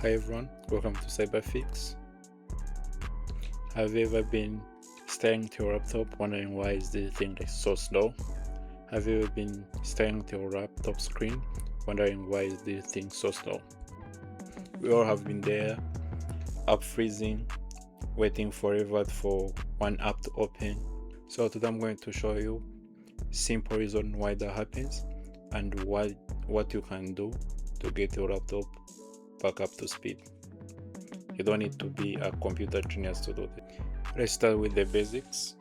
Hi everyone, welcome to CyberFix. Have you ever been staring at your laptop wondering why is the thing like so slow? Have you ever been staring at your laptop screen wondering why is the thing so slow? We all have been there, app freezing, waiting forever for one app to open. So today I'm going to show you simple reason why that happens and what you can do to get your laptop back up to speed. You don't need to be a computer genius to do this. Let's start with the basics.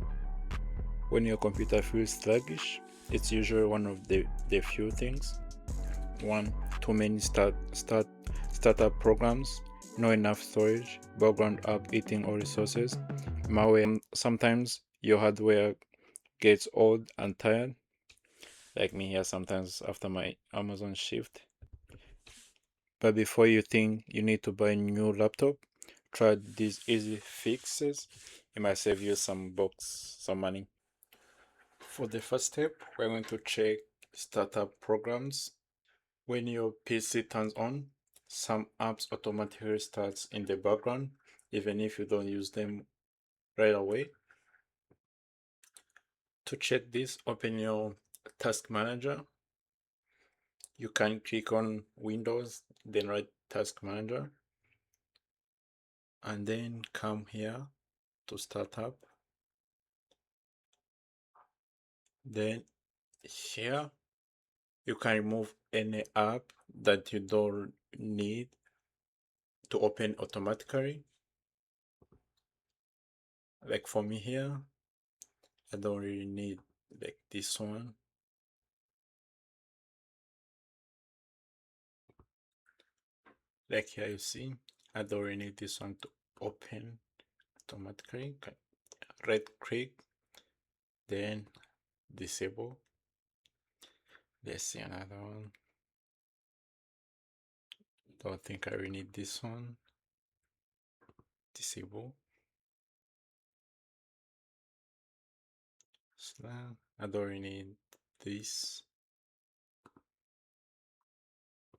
When your computer feels sluggish, it's usually one of the few things. One, too many startup programs, not enough storage, background app eating all resources, malware. Sometimes your hardware gets old and tired, like me here sometimes after my Amazon shift. But before you think you need to buy a new laptop, try these easy fixes. It might save you some money. For the first step, we're going to check startup programs. When your PC turns on, some apps automatically starts in the background, even if you don't use them right away. To check this, open your task manager. You can click on Windows, then write task manager, and then come here to startup. Then here you can remove any app that you don't need to open automatically. Like for me here, I don't really need like this one. Like here you see, I don't really need this one to open automatically. Right click, then disable. Let's see another one. Don't think I really need this one. Disable. I don't really need this.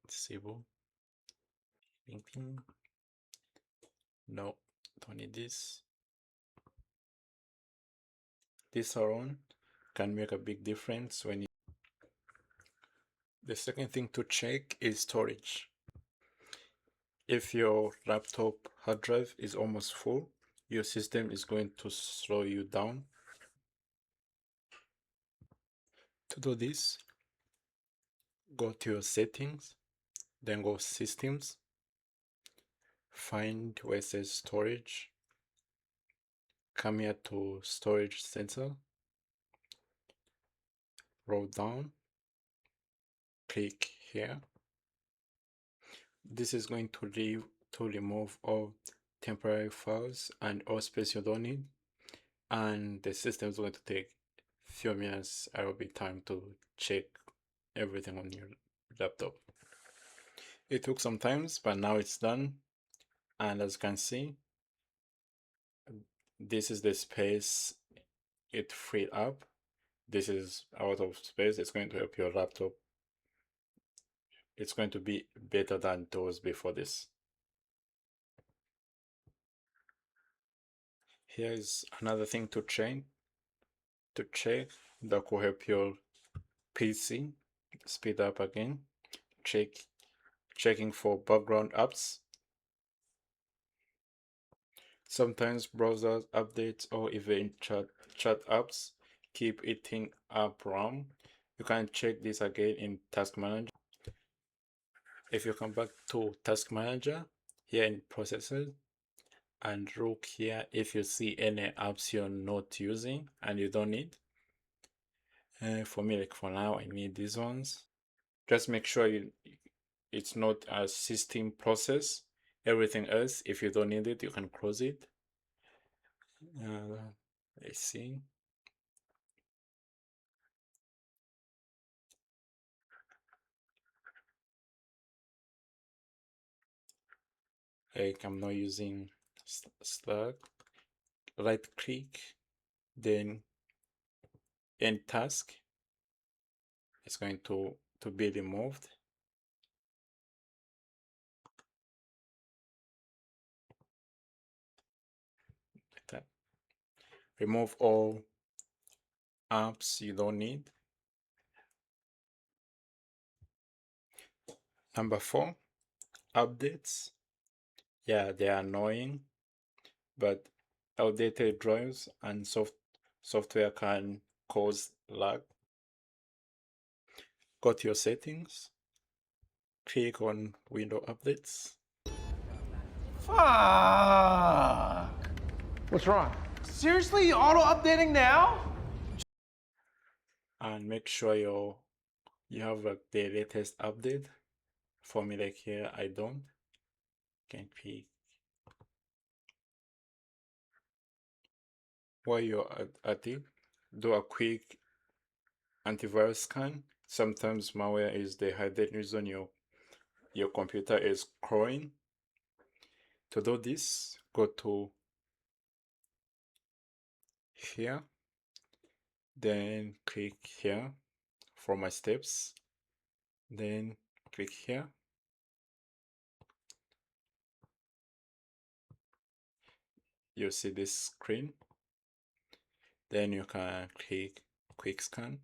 Disable. Ping ping. No, don't need this. This alone can make a big difference when you. The second thing to check is storage. If your laptop hard drive is almost full, your system is going to slow you down. To do this, go to your settings, then go systems, find where it says storage, come here to storage center, roll down, click here. This is going to remove all temporary files and all space you don't need, and the system is going to take few minutes. I will be time to check everything on your laptop. It took some time, but now it's done. And as you can see, this is the space it freed up. This is out of space. It's going to help your laptop. It's going to be better than it was before this. Here is another thing to check that could help your PC speed up again. Checking for background apps. Sometimes browsers updates or even chat apps keep eating up RAM. You can check this again in Task Manager. If you come back to Task Manager, here in Processes, and look here if you see any apps you're not using and you don't need. For me, like for now, I need these ones. Just make sure it's not a system process. Everything else, if you don't need it, you can close it. Let's see. Like I'm not using Slack. Right click, then end task. It's going to be removed. that. Remove all apps you don't need. Number 4, updates. Yeah, they are annoying, but outdated drives and software can cause lag. Go to your settings, click on Window Updates. Fuck! What's wrong? Seriously? Auto updating now? And make sure you have like the latest update. For me, like here, I don't. Can click. While you're at it, do a quick antivirus scan. Sometimes malware is the hidden reason your computer is crawling. To do this, go to here, then click here for my steps, then click here. You see this screen, then you can click quick scan.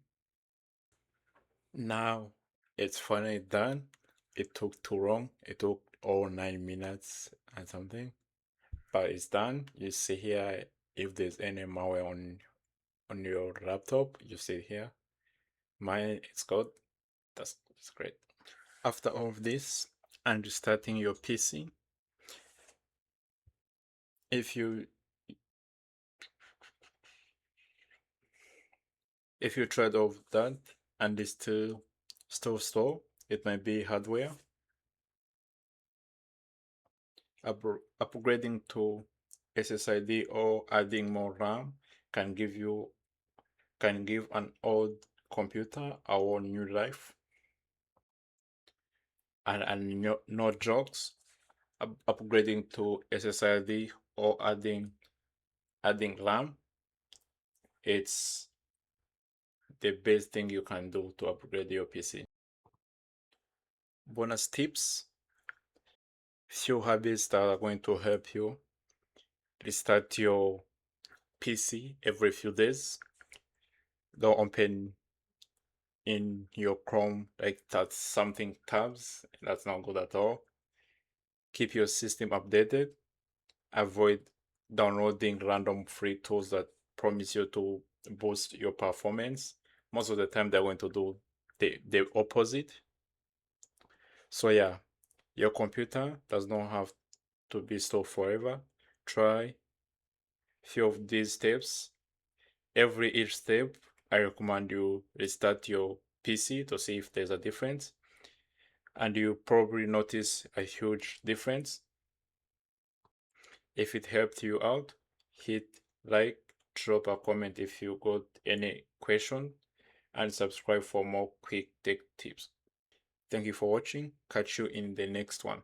Now it's finally done. It took too long. It took all 9 minutes and something, but it's done. You see here if there's any malware on your laptop, you see here. Mine it's good. That's great. After all of this and restarting your PC, if you tried all of that and it's still slow, it might be hardware. Upgrading to SSID or adding more RAM can give an old computer a new life. And no jokes, upgrading to SSID or adding RAM, it's the best thing you can do to upgrade your PC. Bonus tips: few habits that are going to help you. Restart your PC every few days. Don't open in your Chrome like that's something tabs. That's not good at all. Keep your system updated. Avoid downloading random free tools that promise you to boost your performance. Most of the time they're going to do the opposite. So yeah, your computer does not have to be slow forever. Try few of these steps. Each step, I recommend you restart your PC to see if there's a difference. And you probably notice a huge difference. If it helped you out, hit like, drop a comment if you got any question, and subscribe for more quick tech tips. Thank you for watching. Catch you in the next one.